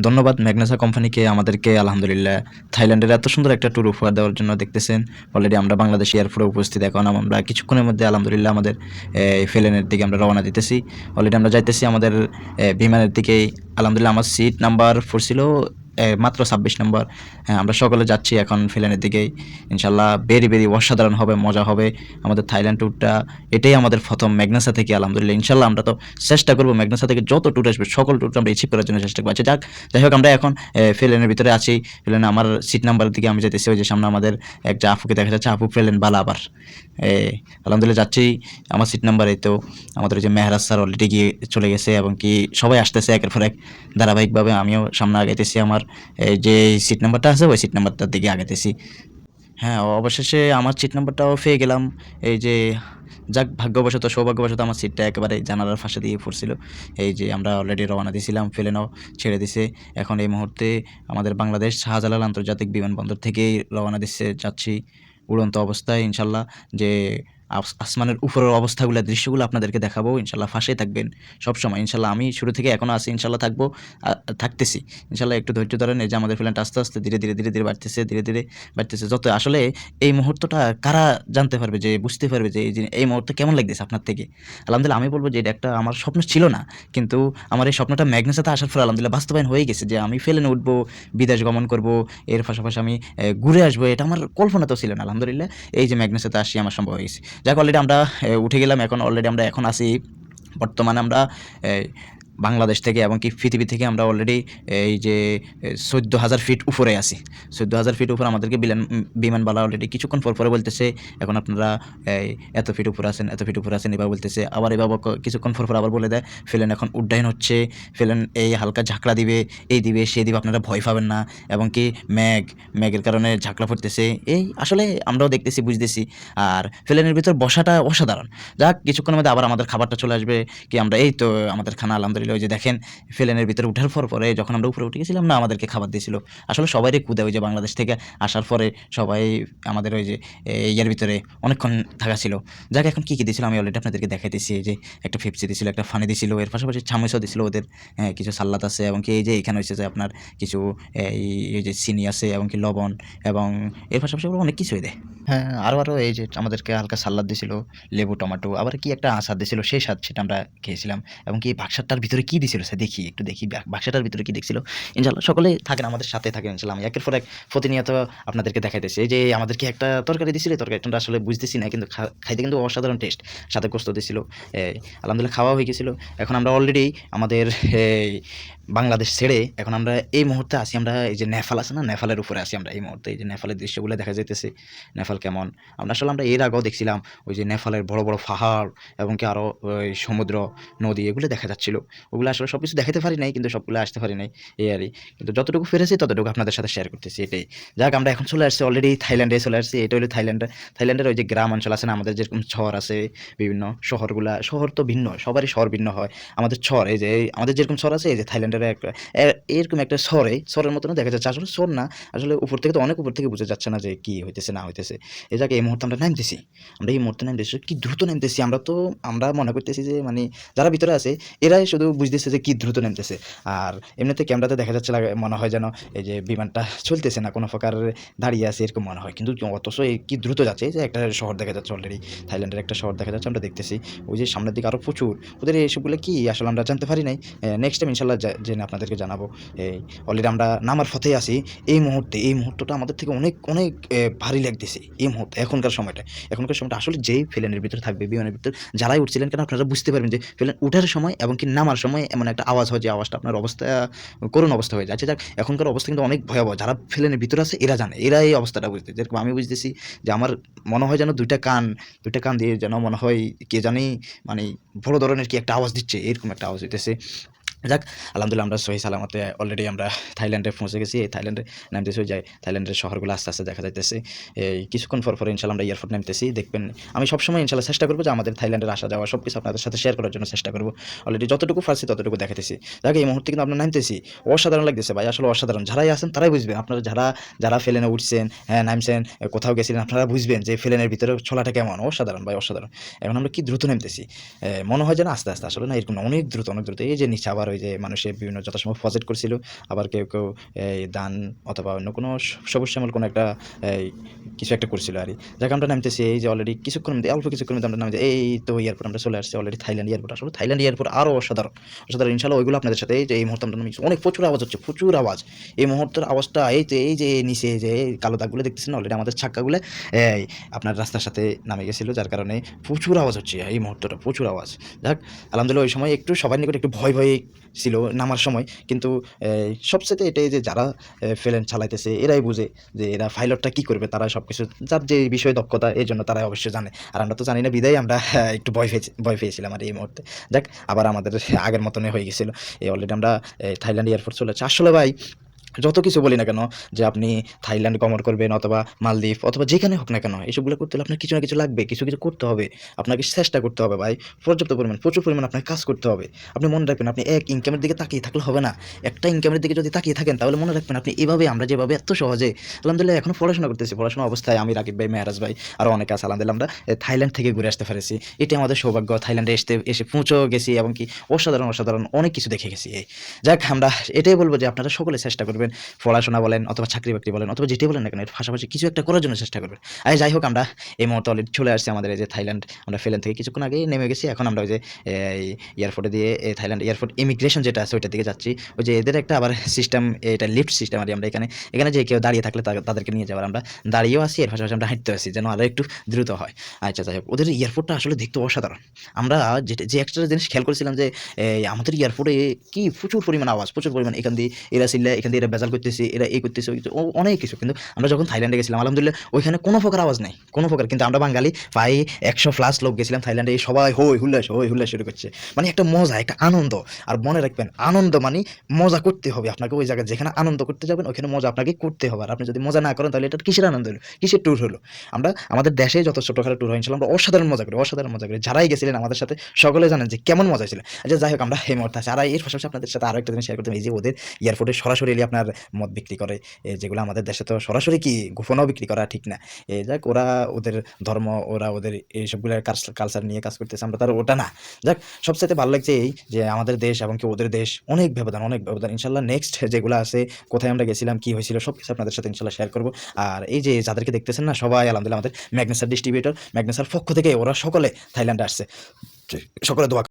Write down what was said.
ধন্যবাদ ম্যাগনেসা কোম্পানিকে আমাদেরকে আলহামদুলিল্লাহ থাইল্যান্ডের এত সুন্দর একটা ট্যুর উপহার দেওয়ার জন্য। দেখতেছেন অলরেডি আমরা বাংলাদেশ এয়ারপোর্টে উপস্থিত। এখন আমরা কিছুক্ষণের মধ্যে আলহামদুলিল্লাহ আমাদের ফেলেনের দিকে আমরা রওনা দিতেছি। অলরেডি আমরা যাইতেছি আমাদের বিমানের দিকেই। আলহামদুলিল্লাহ আমার সিট নাম্বার 4 ছিল, মাত্র 26 নম্বর। হ্যাঁ, আমরা সকলে যাচ্ছি এখন ফিলানের দিকেই। ইনশাল্লাহ ভেরি অসাধারণ হবে, মজা হবে আমাদের থাইল্যান্ড ট্যুরটা। এটাই আমাদের প্রথম ম্যাগনেসা থেকে। আলহামদুলিল্লাহ ইনশাল্লাহ আমরা তো চেষ্টা করবো ম্যাগনেসা থেকে যত ট্যুর আসবে সকল ট্যুরটা আমরা অ্যাচিভ করার জন্য চেষ্টা করবো। আচ্ছা যাই হোক, আমরা এখন ফিলানের ভিতরে আছি। ফিলানে আমার সিট নাম্বারের দিকে আমি যাইতেছি। ওই যে সামনে আমাদের একটা আপুকে দেখা যাচ্ছে, আপু ফেলেন বালা আবার আলহামদুলিল্লাহ যাচ্ছি আমার সিট নাম্বারে। তো আমাদের ওই যে মেহরাজ স্যার অলরেডি গিয়ে চলে গেছে এবং কি সবাই আসতেছে একের পর এক ধারাবাহিকভাবে। আমিও সামনে আগাইতেছি, আমার যে সিট নাম্বারটা আছে ওই সিট নাম্বারটার দিকে আগাইতেছি। হ্যাঁ, অবশেষে আমার সিট নাম্বারটাও পেয়ে গেলাম। এই যে যাক, ভাগ্যবশত সৌভাগ্যবশত আমার সিটটা একেবারে জানালার পাশে দিয়ে পড়ছিল। এই যে আমরা অলরেডি রওনা দিয়েছিলাম, ফেলেনাও ছেড়ে দিছে। এখন এই মুহূর্তে আমাদের বাংলাদেশ শাহজালাল আন্তর্জাতিক বিমানবন্দর থেকেই রওনা দিচ্ছে, যাচ্ছি উড়ন্ত অবস্থায় ইনশাল্লাহ। যে আসমানের উপরের অবস্থাগুলো, দৃশ্যগুলো আপনাদেরকে দেখাবো। ইনশাল্লাহ ফাঁসে থাকবেন সবসময় ইনশাল্লাহ। আমি শুরু থেকে এখনও আছি, ইনশাল্লাহ থাকবো, থাকতেছি ইনশাল্লাহ। একটু ধৈর্য ধরেন। এই যে আমাদের প্লেনটা আস্তে আস্তে ধীরে ধীরে বাড়তেছে, বাড়তেছে। যত আসলে এই মুহূর্তটা কারা জানতে পারবে, যে বুঝতে পারবে যে এই মুহূর্তে কেমন লাগতেছে আপনার থেকে। আলহামদুলিল্লাহ আমি বলবো যে এটা একটা আমার স্বপ্ন ছিল না, কিন্তু আমার এই স্বপ্নটা ম্যাগনেসাতে আসার পর আলহামদুলিল্লাহ বাস্তবায়ন হয়ে গেছে। যে আমি ফেলেনে উঠবো, বিদেশ গমন করব, এর পাশাপাশি আমি ঘুরে আসবো, এটা আমার কল্পনাতেও ছিল না। আলহামদুলিল্লাহ এই যে ম্যাগনেসাতে আসি আমার সম্ভব হয়ে গেছে। যাক, অলরেডি আমরা উঠে গেলাম। এখন অলরেডি আমরা এখন আসি বর্তমানে আমরা বাংলাদেশ থেকে এবং কি পৃথিবী থেকে আমরা অলরেডি এই যে 14,000 ফিট উপরে আছি। 14,000 ফিট উপরে আমাদেরকে বিমানবালা অলরেডি কিছুক্ষণ পরে বলতেছে, এখন আপনারা এত ফিট উপরে আছেন, এত ফিট উপরে আছেন, এবার বলতেছে। আবার এবার কিছুক্ষণ পর আবার বলে দেয়, ফেলেন এখন উড্ডয়ন হচ্ছে, ফেলেন এই হালকা ঝাঁকড়া দিবে, এই দিবে সে দিবে, আপনারা ভয় পাবেন না। এবং কি ম্যাগের কারণে ঝাঁকড়া পড়তেছে, এই আসলে আমরাও দেখতেছি, বুঝতেছি। আর ফেলেনের ভিতর বসাটা অসাধারণ। যাক, কিছুক্ষণের মধ্যে আবার আমাদের খাবারটা চলে আসবে। কি আমরা এই তো আমাদের খানা আলহামদুলিল্লাহ। ওই যে দেখেন ফেলেনের ভিতরে উঠার পরে যখন আমরা উপরে উঠে গেছিলাম না, আমাদেরকে খাবার দিয়েছিল। আসলে সবাইরে কুদে, ওই যে বাংলাদেশ থেকে আসার পরে সবাই আমাদের ওই যে ইয়ার ভিতরে অনেকক্ষণ থাকা ছিল। যাক, এখন কী দিয়েছিল আমি অলরেডি আপনাদেরকে দেখাইতেছি। এই যে একটা পেপসি দিয়েছিল, একটা ফানি দিয়েছিল, এর পাশাপাশি চামচও দিয়েছিল ওদের। কিছু সাল্লাদ আছে এবং কি এই যে এখানে হচ্ছে যে আপনার কিছু এই যে চিনি আছে এবং কি লবণ, এবং এর পাশাপাশি অনেক কিছুই দেয়। হ্যাঁ, আরও এই যে আমাদেরকে হালকা সালাদ দিয়েছিল, লেবু, টমেটো, আবার কি একটা আচার দিয়েছিল, সেই স্বাদ সেটা আমরা খেয়েছিলাম। এবং কি বাক্সাটার ভিতরে কি দিয়েছিল স্যার, দেখি একটু দেখি বাক্সাটার ভিতরে কি দেখছিল। ইনশাল্লাহ সকলে থাকেন, আমাদের সাথে থাকেন ইনশাল্লাহ। আমি একের পর এক প্রতিনিয়ত আপনাদেরকে দেখাইতেছি। এই যে আমাদেরকে একটা তরকারি দিয়েছিল, তরকারিটা আসলে বুঝতেছি না, কিন্তু খাইতে কিন্তু অসাধারণ টেস্ট। সাথে গোস্ত দিয়েছিল। আলহামদুলিল্লাহ খাওয়া হয়ে গেছিলো। এখন আমরা অলরেডি আমাদের বাংলাদেশ ছেড়ে এখন আমরা এই মুহূর্তে আছি, আমরা এই যে নেপাল আছে না, নেপালের উপরে আছি আমরা এই মুহূর্তে। এই যে নেপালের দৃশ্যগুলো দেখা যাইতেছে, নেপাল কেমন। আমরা এর আগেও দেখছিলাম ওই যে নেপালের বড় বড় পাহাড় এবং কি আরও ওই সমুদ্র, নদী, এগুলো দেখা যাচ্ছিল। ওগুলো আসলে সব কিছু দেখাতে পারি নাই, কিন্তু সবগুলো আসতে পারি নাই, এই আরই। কিন্তু যতটুকু পেরেছি ততটুকু আপনাদের সাথে শেয়ার করতেছি, এটাই। যাক, আমরা এখন চলে আসছি অলরেডি থাইল্যান্ডে চলে আসছি। এটা হলো থাইল্যান্ডের ওই যে গ্রাম অঞ্চল আছে না, আমাদের যেরকম শহর আছে, বিভিন্ন শহর তো ভিন্ন, সবারই শহর ভিন্ন হয়। আমাদের শহর এই যে আমাদের যেরকম শহর আছে, এই যে থাইল্যান্ডের একটা এরকম একটা শহরের মতনও দেখা যাচ্ছে। আসলে শহর না, আসলে উপর থেকে তো অনেক উপর থেকে বোঝা যাচ্ছে না যে কি হইতেছে না হইতেছে। এই জায়গায় এই মুহূর্তে আমরা নামতেছি, আমরা এই মুহূর্তে নামতেছি, কি দ্রুত নামতেছি। আমরা মনে করতেছি যে মানে যারা ভিতরে আছে এরাই শুধু বুঝতেছে যে কি দ্রুত নামতেছে। আর এমনিতে ক্যামেরাতে দেখা যাচ্ছে মনে হয় যেন এই যে বিমানটা চলতেছে না, কোনো প্রকার দাঁড়িয়ে আছে এরকম মনে হয়, কিন্তু অথচ কি দ্রুত যাচ্ছে। যে একটা শহর দেখা যাচ্ছে অলরেডি, থাইল্যান্ডের একটা শহর দেখা যাচ্ছে, আমরা দেখতেছি। ওই যে সামনের দিকে আরও প্রচুর, ওদের এইসবগুলো কি আসলে আমরা জানতে পারি নাই। নেক্সট টাইম ইনশাল্লাহ জেনে আপনাদেরকে জানাবো। এই অলরেডি আমরা নামার পথেই আছি। এই মুহূর্তটা আমাদের থেকে অনেক অনেক ভারী লাগতেছে এই মুহূর্তে। এখনকার সময়টা আসলে যেই প্লেনের ভিতরে থাকবে, বিমানের ভিতরে যারাই উঠছিলেন কেন, আপনারা বুঝতে পারবেন যে প্লেন উঠার সময় এবং কি নামার সময় এমন একটা আওয়াজ হয়, যে আওয়াজটা আপনার অবস্থা করুণ অবস্থা হয়ে যায়। আচ্ছা যাক, এখনকার অবস্থা কিন্তু অনেক ভয়াবহ। যারা প্লেনের ভিতরে আছে এরা জানে, এরা এই অবস্থাটা বুঝতে। যেরকম আমি বুঝতেছি যে আমার মনে হয় যেন দুইটা কান দিয়ে যেন মনে হয় কে জানি মানে বড় ধরনের কি একটা আওয়াজ দিচ্ছে, এরকম একটা আওয়াজ হইতেছে। যাক, আলহামদুলিল্লাহ আমরা সহি সালামতে অলরেডি আমরা থাইল্যান্ডে পৌঁছে গেছি। এই থাইল্যান্ডে নামতেছি, ওই যায় থাইল্যান্ডের শহরগুলো আস্তে আস্তে দেখা যাইতেছে। এই কিছুক্ষণ পরে ইনশাল্লাহ আমরা এয়ারপোর্ট নামতেছি। দেখবেন আমি সবসময় ইনশাল্লাহ চেষ্টা করবো যে আমাদের থাইল্যান্ডের আসা যাওয়া সব কিছু আপনাদের সাথে শেয়ার করার জন্য চেষ্টা করবো। অলরেডি যতটুকু পারছি ততটুকু দেখাতেছি। যাক, এই মুহূর্তে কিন্তু আমরা নামতেছি, অসাধারণ লাগতেছে ভাই, আসলে অসাধারণ। যারাই আছেন তারাই বুঝবেন, আপনারা যারা প্লেনে উঠছেন, হ্যাঁ নামছেন, কোথাও গেছিলেন, আপনারা বুঝবেন যে প্লেনের ভিতরে চলাটা কেমন। অসাধারণ ভাই, অসাধারণ। এখন আমরা কি দ্রুত নামতেছি, মনে হয় যেন আস্তে আস্তে, আসলে না এরকম না, অনেক দ্রুত। এই যে নিচে আবার ওই যে মানুষের বিভিন্ন যথাসম্ভব ফজেট করছিল, আবার কেউ এই দান অথবা অন্য কোনো সবুজ শ্যামল কোনো একটা এই কিছু একটা করছিল আরকি। যাক আমরা নামতেছি এই যে অলরেডি কিছুক্ষণের মধ্যে অল্প কিছুক্ষণের মধ্যে আমরা নামে যাই। এই তো এয়ারপোর্ট আমরা চলে আসছি অলরেডি থাইল্যান্ড এয়ারপোর্ট। আসলে থাইল্যান্ড এয়ারপোর্ট আরও অসাধারণ, অসাধারণ ইনশাআল্লাহ ওইগুলো আপনাদের সাথে এই যে এই মুহূর্তে আমরা নামছি অনেক প্রচুর আওয়াজ হচ্ছে, প্রচুর আওয়াজ। এই মুহূর্তের আওয়াজটা এই যে নিচে যে এই কালো দাগগুলো দেখতেছেন অলরেডি আমাদের চাক্কাগুলো এই আপনার রাস্তার সাথে নামে গেছিল, যার কারণে প্রচুর আওয়াজ হচ্ছে এই মুহূর্তটা, প্রচুর আওয়াজ। যাক আলহামদুলিল্লাহ ওই সময় একটু সবার নিকট একটু ভয় ছিল নামার সময়, কিন্তু সবচাইতে এটাই যে যারা প্লেন চালাইতেছে এরাই বুঝে যে এরা পাইলটটা কী করবে, তারা সব কিছু যার যে বিষয়ে দক্ষতা এই জন্য তারা অবশ্যই জানে। আর আমরা তো জানি না বিধায় আমরা একটু ভয় পেয়েছিলাম আর এই মুহূর্তে। যাক আবার আমাদের আগের মতনই হয়ে গেছিল। এই অলরেডি আমরা থাইল্যান্ড এয়ারপোর্ট চলে যাচ্ছি। আসলে ভাই যত কিছু বলি না কেন যে আপনি থাইল্যান্ড গমন করবেন অথবা মালদ্বীপ অথবা যেখানে হোক না কেন, এসবগুলো করতে হলে আপনার কিছু না কিছু লাগবে, কিছু করতে হবে, আপনাকে চেষ্টা করতে হবে ভাই, পর্যাপ্ত পরিমাণ প্রচুর পরিমাণ আপনাকে কাজ করতে হবে। আপনি মনে রাখবেন আপনি এক ইনকামের দিকে তাকিয়ে থাকলে হবে না, একটা ইনকামের দিকে যদি তাকিয়ে থাকেন তাহলে মনে রাখবেন আপনি এভাবে আমরা যেভাবে এত সহজে আলহামদুলিল্লাহ এখনও পড়াশোনা করতেছি, পড়াশোনা অবস্থায় আমি রাকিব ভাই, মেহরাজ ভাই আরও অনেকে আছে আলহামদুলিল্লাহ আমরা থাইল্যান্ড থেকে ঘুরে আসতে পেরেছি। এটাই আমাদের সৌভাগ্য, থাইল্যান্ডে এসে পৌঁছেও গেছি এবং কি অসাধারণ অনেক কিছু দেখে গেছি। যাক আমরা এটাই বলবো যে আপনারা সকলে চেষ্টা করবেন, পড়াশোনা বলেন অথবা চাকরি বাকরি বলেন অথবা যেটাই বলেন না কেন এর পাশাপাশি কিছু একটা করার জন্য চেষ্টা করবেন। আর যাই হোক আমরা এই মুহূর্তে অলরেডি চলে আসছি আমাদের এই যে থাইল্যান্ড, আমরা ফেলেন থেকে কিছুক্ষণ আগে নেমে গেছি। এখন আমরা ওই যে এই এয়ারপোর্টে দিয়ে থাইল্যান্ড এয়ারপোর্ট ইমিগ্রেশন যেটা আছে ওইটার দিকে যাচ্ছি। ওই যে এদের একটা আবার সিস্টেম, এটা লিফট সিস্টেম আর আমরা এখানে যে কেউ দাঁড়িয়ে থাকলে তাদেরকে নিয়ে যাওয়ার, আমরা দাঁড়িয়েও আছি এর পাশাপাশি আমরা হাঁটতে আসি যেন আরও একটু দ্রুত হয়। আচ্ছা যাই হোক ওদের এয়ারপোর্টটা আসলে দেখতে অসাধারণ। আমরা যে একটা জিনিস খেয়াল করেছিলাম যে আমাদের এয়ারপোর্টে কি প্রচুর পরিমাণ আওয়াজ, প্রচুর পরিমাণ এখান দিয়ে এরা চিল্লা, এখান দিয়ে এরা বেজাল করতেছে, এরা এই করতেছে অনেক কিছু। কিন্তু আমরা যখন থাইল্যান্ডে গেছিলাম আলহামদুলিল্লাহ ওইখানে কোনো প্রকার আওয়াজ নাই, কোনো প্রকার। কিন্তু আমরা বাঙালি প্রায় 100+ লোক গেছিলাম থাইল্যান্ডে, সবাই হই হুল্লাস শুরু করছে, মানে একটা মজা, একটা আনন্দ। আর মনে রাখবেন আনন্দ মানে মজা করতে হবে আপনাকে, ওই জায়গায় যেখানে আনন্দ করতে যাবেন ওইখানে মজা আপনাকে করতে হবে। আর আপনি যদি মজা না করেন তাহলে এটা কিসের আনন্দ হলো, কিসের ট্যুর হলো? আমরা আমাদের দেশে যত ছোটোখাটো ট্যুর হয়েছিল আমরা অসাধারণ মজা করি। যারাই গেছিলেন আমাদের সাথে সকলে জানেন যে কেমন মজা ছিল। আচ্ছা যাই হোক আমরা এই মুহূর্তে আছি। আর এর পাশাপাশি আপনাদের সাথে আরও একটা জিনিস শেয়ার করতাম, এই যে ওদের এয়ারপোর্টে সরাসরি আপনার মদ বিক্রি করে, যেগুলো আমাদের দেশে তো সরাসরি কি গোপনেও বিক্রি করা ঠিক না। যাক ওরা ওদের ধর্ম, ওরা ওদের এইসবগুলো কালচার নিয়ে কাজ করতেছে, আমরা তার ওটা না। যাক সবচাইতে ভালো লাগছে এই যে আমাদের দেশ এবং কি ওদের দেশ অনেক ব্যবধান। ইনশাল্লাহ নেক্সট যেগুলো আছে, কোথায় আমরা গেছিলাম, কি হয়েছিল সব কিছু আপনাদের সাথে ইনশাল্লাহ শেয়ার করবো। আর এই যে যাদেরকে দেখতেছেন না সবাই আলহামদুলিল্লাহ আমাদের ম্যাগনেসার ডিস্ট্রিবিউটর, ম্যাগনেসার পক্ষ থেকে ওরা সকলে থাইল্যান্ডে আসছে, সকলে দোয়া